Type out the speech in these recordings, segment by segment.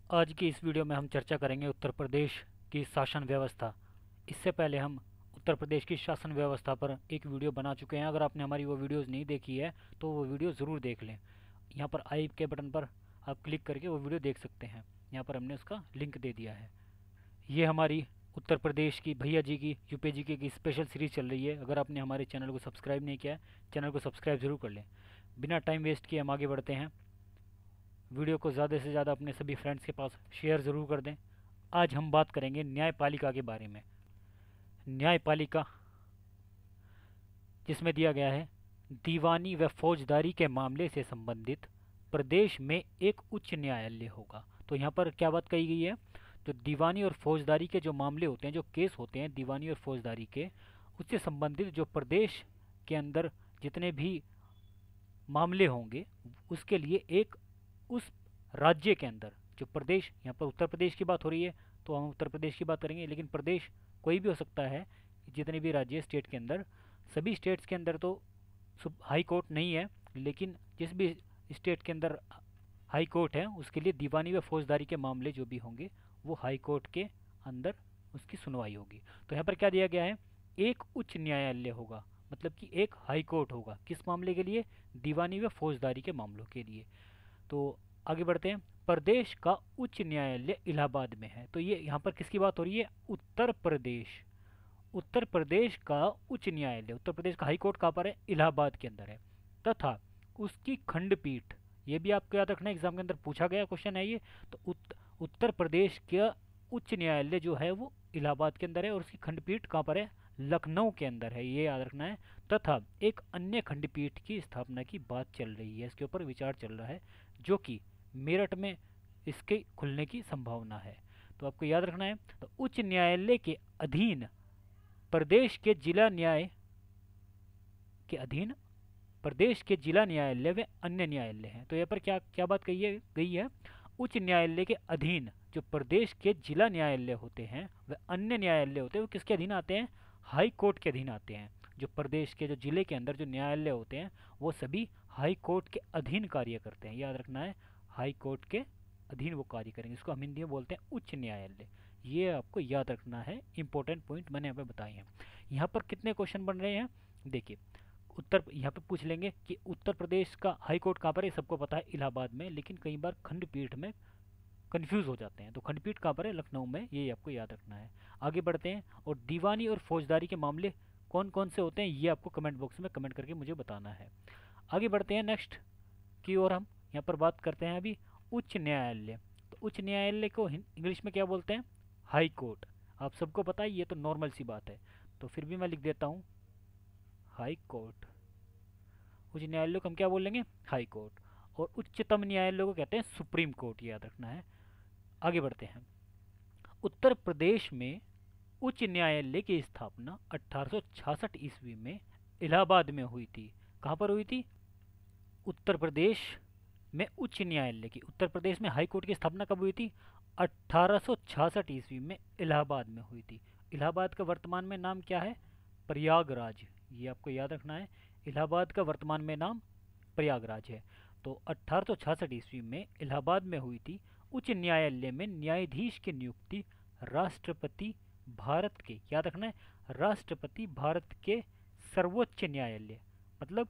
आज की इस वीडियो में हम चर्चा करेंगे उत्तर प्रदेश की शासन व्यवस्था। इससे पहले हम उत्तर प्रदेश की शासन व्यवस्था पर एक वीडियो बना चुके हैं। अगर आपने हमारी वो वीडियोज़ नहीं देखी है तो वो वीडियो ज़रूर देख लें। यहाँ पर आई के बटन पर आप क्लिक करके वो वीडियो देख सकते हैं। यहाँ पर हमने उसका लिंक दे दिया है। ये हमारी उत्तर प्रदेश की भैया जी की यूपी जी की स्पेशल सीरीज़ चल रही है। अगर आपने हमारे चैनल को सब्सक्राइब नहीं किया है, चैनल को सब्सक्राइब ज़रूर कर लें। बिना टाइम वेस्ट किए हम आगे बढ़ते हैं। वीडियो को ज़्यादा से ज़्यादा अपने सभी फ्रेंड्स के पास शेयर ज़रूर कर दें। आज हम बात करेंगे न्यायपालिका के बारे में। न्यायपालिका जिसमें दिया गया है, दीवानी व फौजदारी के मामले से संबंधित प्रदेश में एक उच्च न्यायालय होगा। तो यहाँ पर क्या बात कही गई है, जो दीवानी और फौजदारी के जो मामले होते हैं, जो केस होते हैं दीवानी और फौजदारी के, उससे संबंधित जो प्रदेश के अंदर जितने भी मामले होंगे, उसके लिए एक उस राज्य के अंदर जो प्रदेश, यहाँ पर उत्तर प्रदेश की बात हो रही है तो हम उत्तर प्रदेश की बात करेंगे, लेकिन प्रदेश कोई भी हो सकता है। जितने भी राज्य स्टेट के अंदर, सभी स्टेट्स के अंदर तो हाई कोर्ट नहीं है, लेकिन जिस भी स्टेट के अंदर हाई कोर्ट है उसके लिए दीवानी व फौजदारी के मामले जो भी होंगे वो हाई कोर्ट के अंदर उसकी सुनवाई होगी। तो यहाँ पर क्या दिया गया है, एक उच्च न्यायालय होगा, मतलब कि एक हाई कोर्ट होगा। किस मामले के लिए? दीवानी व फौजदारी के मामलों के लिए। तो आगे बढ़ते हैं। प्रदेश का उच्च न्यायालय इलाहाबाद में है। तो ये यहाँ पर किसकी बात हो रही है? उत्तर प्रदेश। उत्तर प्रदेश का उच्च न्यायालय, उत्तर प्रदेश का हाई कोर्ट कहाँ पर है? इलाहाबाद के अंदर है। तथा उसकी खंडपीठ, ये भी आपको याद रखना है, एग्जाम के अंदर पूछा गया क्वेश्चन है ये। तो उत्तर प्रदेश का उच्च न्यायालय जो है वो इलाहाबाद के अंदर है और उसकी खंडपीठ कहाँ पर है? लखनऊ के अंदर है, ये याद रखना है। तथा एक अन्य खंडपीठ की स्थापना की बात चल रही है, इसके ऊपर विचार चल रहा है, जो कि मेरठ में इसके खुलने की संभावना है। तो आपको याद रखना है। तो उच्च न्यायालय के अधीन प्रदेश के जिला न्याय के अधीन प्रदेश के जिला न्यायालय व अन्य न्यायालय हैं। तो यहाँ पर क्या क्या बात कही गई है? उच्च न्यायालय के अधीन जो प्रदेश के जिला न्यायालय होते हैं व अन्य न्यायालय होते हैं, वो किसके अधीन आते हैं? हाई कोर्ट के अधीन आते हैं। जो प्रदेश के जो जिले के अंदर जो न्यायालय होते हैं वो सभी हाई कोर्ट के अधीन कार्य करते हैं, याद रखना है। हाई कोर्ट के अधीन वो कार्य करेंगे, इसको हम हिंदी में बोलते हैं उच्च न्यायालय। ये आपको याद रखना है, इंपॉर्टेंट पॉइंट मैंने यहाँ पे बताए हैं। यहाँ पर कितने क्वेश्चन बन रहे हैं देखिए। उत्तर यहाँ पे पूछ लेंगे कि उत्तर प्रदेश का हाई कोर्ट कहाँ पर है, सबको पता है इलाहाबाद में, लेकिन कई बार खंडपीठ में कंफ्यूज हो जाते हैं। तो खंडपीठ कहाँ पर है? लखनऊ में, ये आपको याद रखना है। आगे बढ़ते हैं। और दीवानी और फौजदारी के मामले कौन कौन से होते हैं ये आपको कमेंट बॉक्स में कमेंट करके मुझे बताना है। आगे बढ़ते हैं नेक्स्ट की ओर। हम यहाँ पर बात करते हैं अभी उच्च न्यायालय। तो उच्च न्यायालय को इंग्लिश में क्या बोलते हैं? High court. आप सबको पता है, ये तो नॉर्मल सी बात है, तो फिर भी मैं लिख देता हूँ हाई कोर्ट। उच्च न्यायालय को हम क्या बोलेंगे? High court. और उच्चतम न्यायालय को कहते हैं सुप्रीम कोर्ट, याद रखना है। आगे बढ़ते हैं। उत्तर प्रदेश में उच्च न्यायालय की स्थापना 1866 ईस्वी में इलाहाबाद में हुई थी। कहाँ पर हुई थी? उत्तर प्रदेश में उच्च न्यायालय की, उत्तर प्रदेश में हाई कोर्ट की स्थापना कब हुई थी? 1866 ईस्वी में इलाहाबाद में हुई थी। इलाहाबाद का वर्तमान में नाम क्या है? प्रयागराज। ये आपको याद रखना है, इलाहाबाद का वर्तमान में नाम प्रयागराज है। तो 1866 ईस्वी में इलाहाबाद में हुई थी। उच्च न्यायालय में न्यायाधीश की नियुक्ति राष्ट्रपति भारत के, याद रखना है, राष्ट्रपति भारत के सर्वोच्च न्यायालय मतलब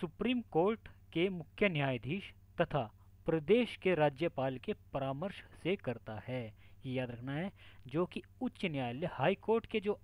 सुप्रीम कोर्ट के मुख्य न्यायाधीश तथा प्रदेश के राज्यपाल के परामर्श से करता है, ये याद रखना है। जो कि उच्च न्यायालय, हाई कोर्ट के जो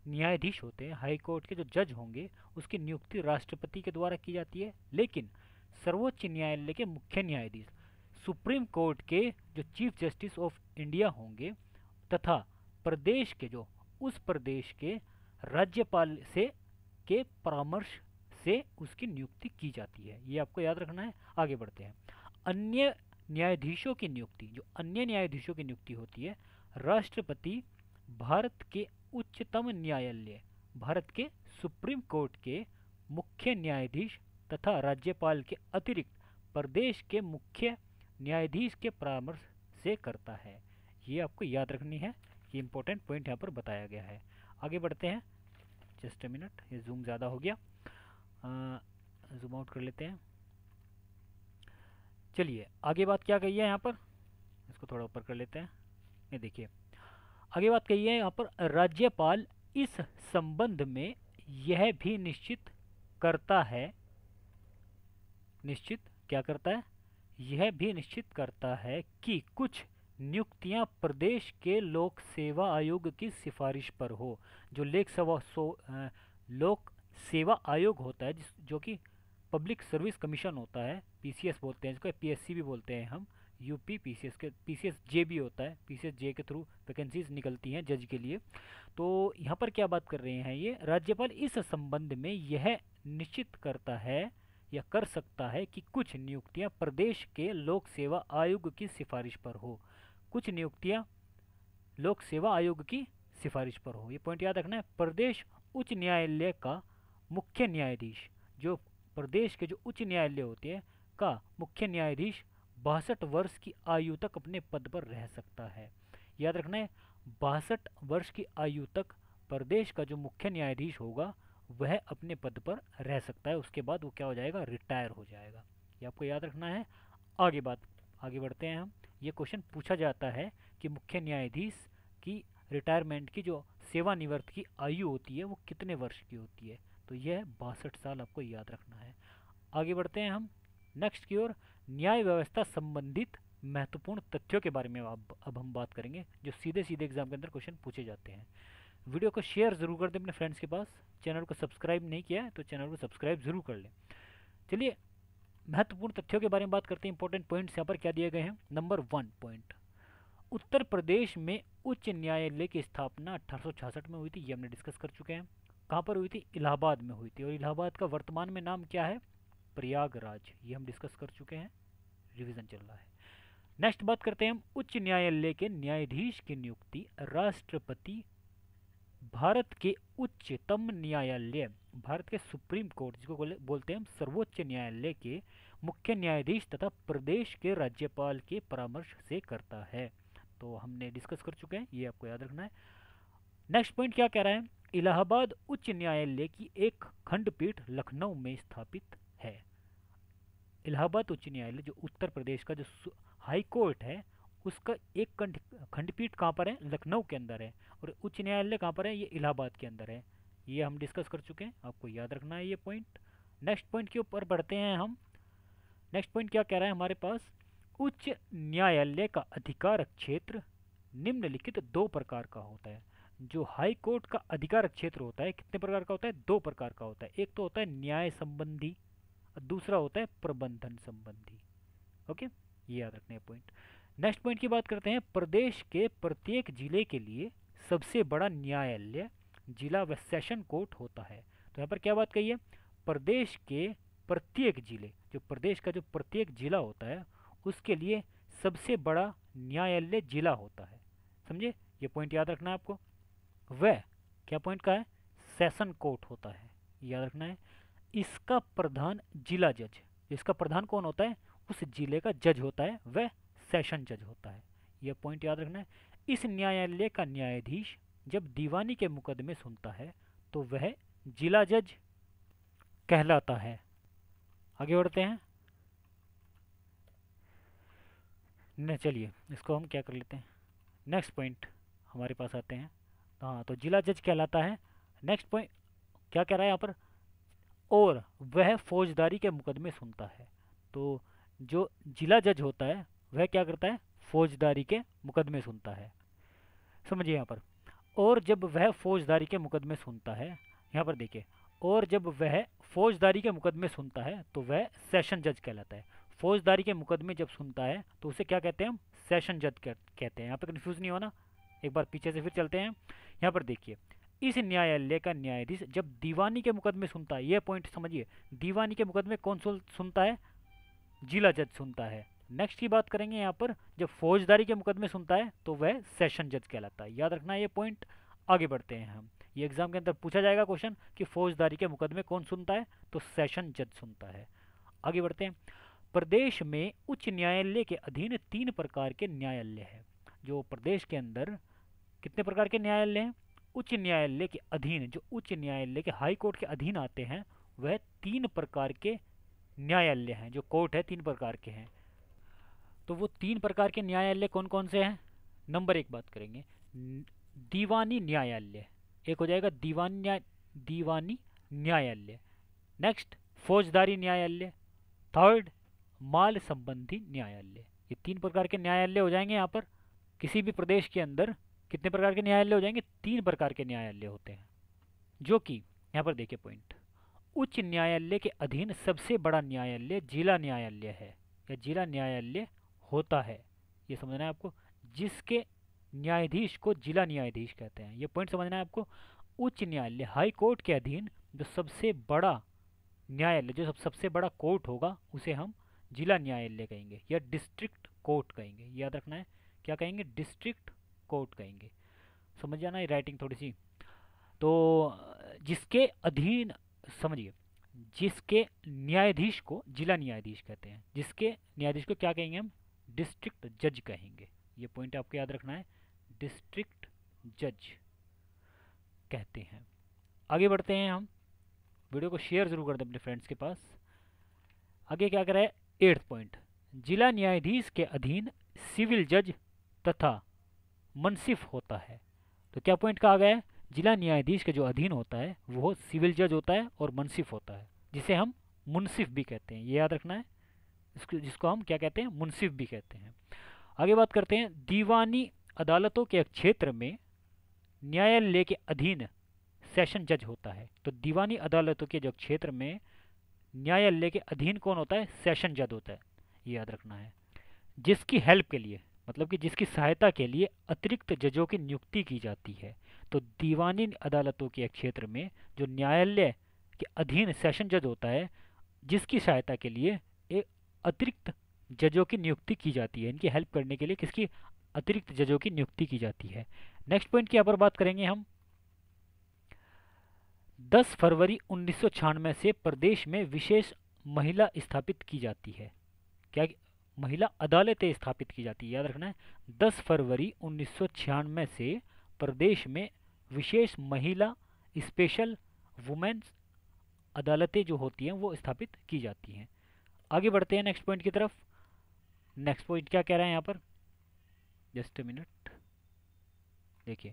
न्यायाधीश होते हैं, हाई कोर्ट के जो जज होंगे, उसकी नियुक्ति राष्ट्रपति के द्वारा की जाती है। लेकिन सर्वोच्च न्यायालय के मुख्य न्यायाधीश, सुप्रीम कोर्ट के जो चीफ जस्टिस ऑफ इंडिया होंगे तथा प्रदेश के जो उस प्रदेश के राज्यपाल से के परामर्श से उसकी नियुक्ति की जाती है, ये आपको याद रखना है। आगे बढ़ते हैं। अन्य न्यायाधीशों की नियुक्ति, जो अन्य न्यायाधीशों की नियुक्ति होती है, राष्ट्रपति भारत के उच्चतम न्यायालय, भारत के सुप्रीम कोर्ट के मुख्य न्यायाधीश तथा राज्यपाल के अतिरिक्त प्रदेश के मुख्य न्यायाधीश के परामर्श से करता है, ये आपको याद रखनी है। ये इंपॉर्टेंट पॉइंट यहाँ पर बताया गया है। आगे बढ़ते हैं। जस्ट अ मिनट, ये जूम ज़्यादा हो गया, जूम आउट कर लेते हैं। चलिए आगे बात क्या कही है यहाँ पर, इसको इसको थोड़ा ऊपर कर लेते हैं। ये देखिए आगे बात कही है यहाँ पर, राज्यपाल इस संबंध में यह भी निश्चित करता है, निश्चित क्या करता है, यह भी निश्चित करता है कि कुछ नियुक्तियां प्रदेश के लोक सेवा आयोग की सिफारिश पर हो। जो लोक सेवा आयोग होता है जो कि पब्लिक सर्विस कमीशन होता है, पीसीएस बोलते हैं इसको, पीएससी भी बोलते हैं हम, यूपी पीसीएस के, पीसीएस जे भी होता है, पीसीएस जे के थ्रू वैकेंसीज निकलती हैं जज के लिए। तो यहाँ पर क्या बात कर रहे हैं, ये राज्यपाल इस संबंध में यह निश्चित करता है या कर सकता है कि कुछ नियुक्तियां प्रदेश के लोक सेवा आयोग की सिफारिश पर हो। कुछ नियुक्तियां लोक सेवा आयोग की सिफारिश पर हो, ये पॉइंट याद रखना है। प्रदेश उच्च न्यायालय का मुख्य न्यायाधीश, जो प्रदेश के जो उच्च न्यायालय होते हैं का मुख्य न्यायाधीश 62 वर्ष की आयु तक अपने पद पर रह सकता है। याद रखना है 62 वर्ष की आयु तक प्रदेश का जो मुख्य न्यायाधीश होगा वह अपने पद पर रह सकता है, उसके बाद वो क्या हो जाएगा, रिटायर हो जाएगा। ये आपको याद रखना है। आगे बढ़ते हैं हम। ये क्वेश्चन पूछा जाता है कि मुख्य न्यायाधीश की रिटायरमेंट की जो सेवानिवृत्त की आयु होती है वो कितने वर्ष की होती है, तो यह 62 साल आपको याद रखना है। आगे बढ़ते हैं हम नेक्स्ट की ओर। न्याय व्यवस्था संबंधित महत्वपूर्ण तथ्यों के बारे में अब हम बात करेंगे, जो सीधे सीधे एग्जाम के अंदर क्वेश्चन पूछे जाते हैं। वीडियो को शेयर ज़रूर कर दें अपने फ्रेंड्स के पास। चैनल को सब्सक्राइब नहीं किया है तो चैनल को सब्सक्राइब ज़रूर कर लें। चलिए महत्वपूर्ण तथ्यों के बारे में बात करते हैं। इंपॉर्टेंट पॉइंट्स यहाँ पर क्या दिए गए हैं। नंबर 1 पॉइंट, उत्तर प्रदेश में उच्च न्यायालय की स्थापना 1866 में हुई थी, ये हमने डिस्कस कर चुके हैं। कहाँ पर हुई थी, इलाहाबाद में हुई थी, और इलाहाबाद का वर्तमान में नाम क्या है, प्रयागराज, ये हम डिस्कस कर चुके हैं, रिवीजन चल रहा है। नेक्स्ट बात करते हैं हम उच्च न्यायालय के न्यायाधीश की नियुक्ति राष्ट्रपति, भारत के उच्चतम न्यायालय, भारत के सुप्रीम कोर्ट जिसको बोलते हैं हम सर्वोच्च न्यायालय के मुख्य न्यायाधीश तथा प्रदेश के राज्यपाल के परामर्श से करता है। तो हमने डिस्कस कर चुके हैं, ये आपको याद रखना है। नेक्स्ट पॉइंट क्या कह रहा है, इलाहाबाद उच्च न्यायालय की एक खंडपीठ लखनऊ में स्थापित है। इलाहाबाद उच्च न्यायालय जो उत्तर प्रदेश का जो हाई कोर्ट है उसका एक खंडपीठ कहाँ पर है, लखनऊ के अंदर है, और उच्च न्यायालय कहाँ पर है, ये इलाहाबाद के अंदर है। ये हम डिस्कस कर चुके हैं, आपको याद रखना है ये पॉइंट। नेक्स्ट पॉइंट के ऊपर बढ़ते हैं हम। नेक्स्ट पॉइंट क्या कह रहा है हमारे पास, उच्च न्यायालय का अधिकार क्षेत्र निम्नलिखित 2 प्रकार का होता है। जो हाई कोर्ट का अधिकार क्षेत्र होता है कितने प्रकार का होता है, 2 प्रकार का होता है। एक तो होता है न्याय संबंधी और दूसरा होता है प्रबंधन संबंधी। ओके, ये याद रखने पॉइंट। नेक्स्ट पॉइंट की बात करते हैं, प्रदेश के प्रत्येक जिले के लिए सबसे बड़ा न्यायालय जिला व सेशन कोर्ट होता है। तो यहाँ पर क्या बात कही है, प्रदेश के प्रत्येक जिले, जो प्रदेश का जो प्रत्येक जिला होता है उसके लिए सबसे बड़ा न्यायालय जिला होता है। समझे, ये पॉइंट याद रखना है आपको। वह क्या पॉइंट का है, सेशन कोर्ट होता है, याद रखना है। इसका प्रधान जिला जज, इसका प्रधान कौन होता है, उस जिले का जज होता है, वह सेशन जज होता है, यह पॉइंट याद रखना है। इस न्यायालय का न्यायाधीश जब दीवानी के मुकदमे सुनता है तो वह जिला जज कहलाता है। आगे बढ़ते हैं न, चलिए इसको हम क्या कर लेते हैं, नेक्स्ट पॉइंट हमारे पास आते हैं। हाँ, तो जिला जज कहलाता है। नेक्स्ट पॉइंट क्या कह रहा है यहाँ पर, और वह फौजदारी के मुकदमे सुनता है। तो जो जिला जज होता है वह क्या करता है, फौजदारी के मुकदमे सुनता है। समझिए यहाँ पर, और जब वह फौजदारी के मुकदमे सुनता है, यहाँ पर देखिए, और जब वह फौजदारी के मुकदमे सुनता है तो वह सेशन जज कहलाता है। फौजदारी के मुकदमे जब सुनता है तो उसे क्या कहते हैं हम, सेशन जज कहते हैं। यहाँ पर कन्फ्यूज नहीं होना, एक बार पीछे से फिर चलते हैं। यहाँ पर देखिए, इस न्यायालय का न्यायाधीश जब दीवानी के मुकदमे सुनता है, यह पॉइंट समझिए, दीवानी के मुकदमे कौन सुनता है, जिला जज सुनता है। नेक्स्ट की बात करेंगे यहाँ पर, जब फौजदारी के मुकदमे सुनता है तो वह सेशन जज कहलाता है, याद रखना है ये पॉइंट। आगे बढ़ते हैं हम, ये एग्जाम के अंदर पूछा जाएगा क्वेश्चन कि फौजदारी के मुकदमे कौन सुनता है, तो सेशन जज सुनता है। आगे बढ़ते हैं, प्रदेश में उच्च न्यायालय के अधीन 3 प्रकार के न्यायालय हैं। जो प्रदेश के अंदर कितने प्रकार के न्यायालय हैं, उच्च न्यायालय के अधीन, जो उच्च न्यायालय के हाई कोर्ट के अधीन आते हैं वह 3 प्रकार के न्यायालय हैं। जो कोर्ट है 3 प्रकार के हैं। तो वो तीन प्रकार के न्यायालय कौन कौन से हैं? नंबर एक बात करेंगे दीवानी न्यायालय, एक हो जाएगा दीवानी न्यायालय। नेक्स्ट फौजदारी न्यायालय। थर्ड माल संबंधी न्यायालय। ये तीन प्रकार के न्यायालय हो जाएंगे यहाँ पर। किसी भी प्रदेश के अंदर कितने प्रकार के न्यायालय हो जाएंगे? तीन प्रकार के न्यायालय होते हैं, जो कि यहाँ पर देखिए पॉइंट, उच्च न्यायालय के अधीन सबसे बड़ा न्यायालय जिला न्यायालय है या जिला न्यायालय होता है। ये समझना है आपको, जिसके न्यायाधीश को जिला न्यायाधीश कहते हैं। ये पॉइंट समझना है आपको। उच्च न्यायालय हाई कोर्ट के अधीन जो सबसे बड़ा न्यायालय, जो सबसे बड़ा कोर्ट होगा उसे हम जिला न्यायालय कहेंगे या डिस्ट्रिक्ट कोर्ट कहेंगे। याद रखना है, क्या कहेंगे? डिस्ट्रिक्ट कोर्ट कहेंगे। समझ जाना है राइटिंग थोड़ी सी। तो जिसके अधीन, समझिए, जिसके न्यायाधीश को जिला न्यायाधीश कहते हैं, जिसके न्यायाधीश को क्या कहेंगे हम? डिस्ट्रिक्ट जज कहेंगे। ये पॉइंट आपको याद रखना है, डिस्ट्रिक्ट जज कहते हैं। आगे बढ़ते हैं हम, वीडियो को शेयर जरूर कर दें अपने फ्रेंड्स के पास। आगे क्या करें? 8th पॉइंट, जिला न्यायाधीश के अधीन सिविल जज तथा मुंसिफ होता है। तो क्या पॉइंट कहा गया है? जिला न्यायाधीश के जो अधीन होता है वो सिविल जज होता है और मुंसिफ होता है, जिसे हम मुंसिफ भी कहते हैं। ये याद रखना है, जिसको हम क्या कहते हैं? मुंसिफ भी कहते हैं। आगे बात करते हैं, दीवानी अदालतों के क्षेत्र में न्यायालय के अधीन सेशन जज होता है। तो दीवानी अदालतों के जो क्षेत्र में न्यायालय के अधीन कौन होता है? सेशन जज होता है। ये याद रखना है। जिसकी हेल्प के लिए, मतलब कि जिसकी सहायता के लिए अतिरिक्त जजों की नियुक्ति की जाती है। तो दीवानी अदालतों के क्षेत्र में जो न्यायालय के अधीन सेशन जज होता है, जिसकी सहायता के लिए एक अतिरिक्त जजों की नियुक्ति की जाती है। इनकी हेल्प करने के लिए किसकी? अतिरिक्त जजों की नियुक्ति की जाती है। नेक्स्ट पॉइंट की यहाँ पर बात करेंगे हम, 10 फरवरी 1996 से प्रदेश में विशेष महिला स्थापित की जाती है। क्या? महिला अदालतें स्थापित की जाती है। याद रखना है, 10 फरवरी 1996 से प्रदेश में विशेष महिला स्पेशल वुमेन्स अदालतें जो होती हैं वो स्थापित की जाती हैं। आगे बढ़ते हैं नेक्स्ट पॉइंट की तरफ। नेक्स्ट पॉइंट क्या कह रहा है यहाँ पर? जस्ट अ मिनट, देखिए।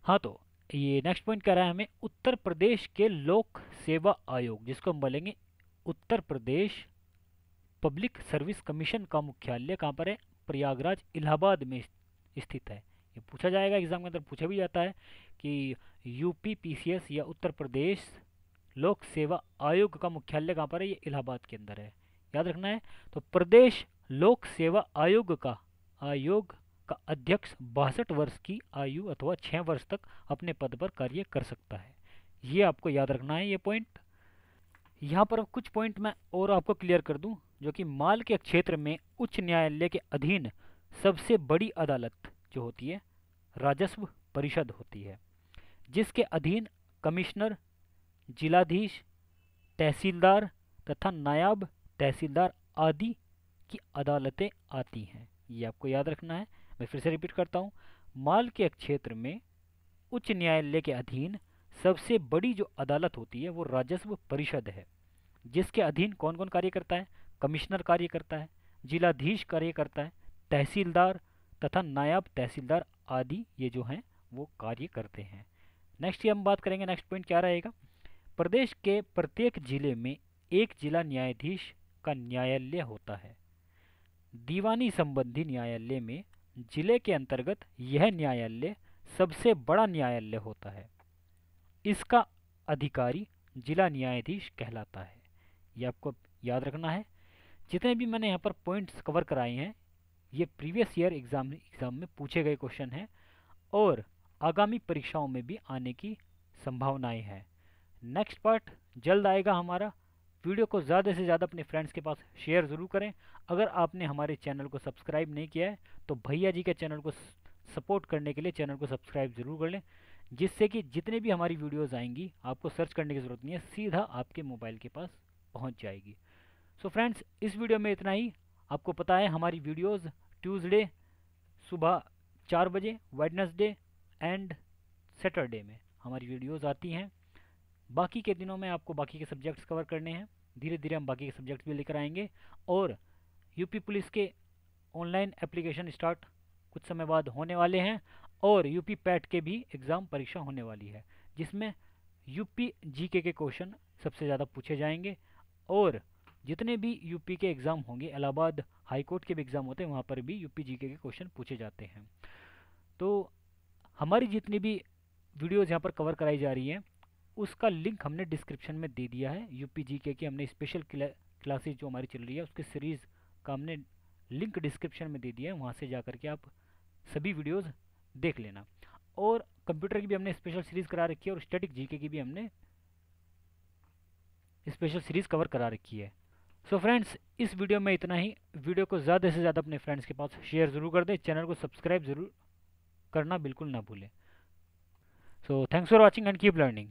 हाँ, तो ये नेक्स्ट पॉइंट कह रहा है हमें, उत्तर प्रदेश के लोक सेवा आयोग, जिसको हम बोलेंगे Uttar Pradesh public service commission का मुख्यालय कहाँ पर है? प्रयागराज इलाहाबाद में स्थित है। ये पूछा जाएगा, एग्जाम के अंदर पूछा भी जाता है कि यूपी पीसीएस या उत्तर प्रदेश लोक सेवा आयोग का मुख्यालय कहाँ पर है? ये इलाहाबाद के अंदर है। याद रखना है। तो प्रदेश लोक सेवा आयोग का अध्यक्ष 62 वर्ष की आयु अथवा 6 वर्ष तक अपने पद पर कार्य कर सकता है। ये आपको याद रखना है ये पॉइंट। यहाँ पर कुछ पॉइंट मैं और आपको क्लियर कर दूं, जो कि माल के क्षेत्र में उच्च न्यायालय के अधीन सबसे बड़ी अदालत जो होती है राजस्व परिषद होती है, जिसके अधीन कमिश्नर, जिलाधीश, तहसीलदार तथा नायब तहसीलदार आदि की अदालतें आती हैं। ये आपको याद रखना है। मैं फिर से रिपीट करता हूँ, माल के क्षेत्र में उच्च न्यायालय के अधीन सबसे बड़ी जो अदालत होती है वो राजस्व परिषद है, जिसके अधीन कौन कौन कार्य करता है? कमिश्नर कार्य करता है, जिलाधीश कार्य करता है, तहसीलदार तथा नायब तहसीलदार आदि ये जो हैं वो कार्य करते हैं। नेक्स्ट हम बात करेंगे, नेक्स्ट पॉइंट क्या रहेगा? प्रदेश के प्रत्येक जिले में एक जिला न्यायाधीश का न्यायालय होता है। दीवानी संबंधी न्यायालय में जिले के अंतर्गत यह न्यायालय सबसे बड़ा न्यायालय होता है। इसका अधिकारी जिला न्यायाधीश कहलाता है। ये आपको याद रखना है। जितने भी मैंने यहाँ पर पॉइंट्स कवर कराए हैं ये प्रीवियस ईयर एग्ज़ाम में पूछे गए क्वेश्चन हैं और आगामी परीक्षाओं में भी आने की संभावनाएं हैं। नेक्स्ट पार्ट जल्द आएगा हमारा। वीडियो को ज़्यादा से ज़्यादा अपने फ्रेंड्स के पास शेयर ज़रूर करें। अगर आपने हमारे चैनल को सब्सक्राइब नहीं किया है तो भैया जी के चैनल को सपोर्ट करने के लिए चैनल को सब्सक्राइब ज़रूर कर लें, जिससे कि जितने भी हमारी वीडियोज़ आएंगी आपको सर्च करने की ज़रूरत नहीं है, सीधा आपके मोबाइल के पास पहुंच जाएगी। सो फ्रेंड्स, इस वीडियो में इतना ही। आपको पता है हमारी वीडियोज़ ट्यूसडे सुबह 4 बजे, वेडनेसडे एंड सैटरडे में हमारी वीडियोज़ आती हैं। बाकी के दिनों में आपको बाकी के सब्जेक्ट्स कवर करने हैं। धीरे धीरे हम बाकी के सब्जेक्ट्स भी लेकर आएंगे और यूपी पुलिस के ऑनलाइन एप्लीकेशन स्टार्ट कुछ समय बाद होने वाले हैं, और यूपी पैट के भी एग्ज़ाम परीक्षा होने वाली है, जिसमें यूपी जीके के क्वेश्चन सबसे ज़्यादा पूछे जाएंगे। और जितने भी यूपी के एग्ज़ाम होंगे, इलाहाबाद हाई कोर्ट के भी एग्ज़ाम होते हैं, वहाँ पर भी यूपी जीके के क्वेश्चन पूछे जाते हैं। तो हमारी जितनी भी वीडियोज़ यहाँ पर कवर कराई जा रही हैं, उसका लिंक हमने डिस्क्रिप्शन में दे दिया है। यूपी जीके की हमने स्पेशल क्लासेज जो हमारी चल रही है, उसके सीरीज़ का हमने लिंक डिस्क्रिप्शन में दे दिया है, वहाँ से जा करके आप सभी वीडियोज़ देख लेना। और कंप्यूटर की भी हमने स्पेशल सीरीज़ करा रखी है, और स्टैटिक जीके की भी हमने स्पेशल सीरीज़ कवर करा रखी है। सो फ्रेंड्स, इस वीडियो में इतना ही। वीडियो को ज़्यादा से ज़्यादा अपने फ्रेंड्स के पास शेयर ज़रूर कर दें, चैनल को सब्सक्राइब ज़रूर करना बिल्कुल ना भूलें। So thanks for watching and keep learning.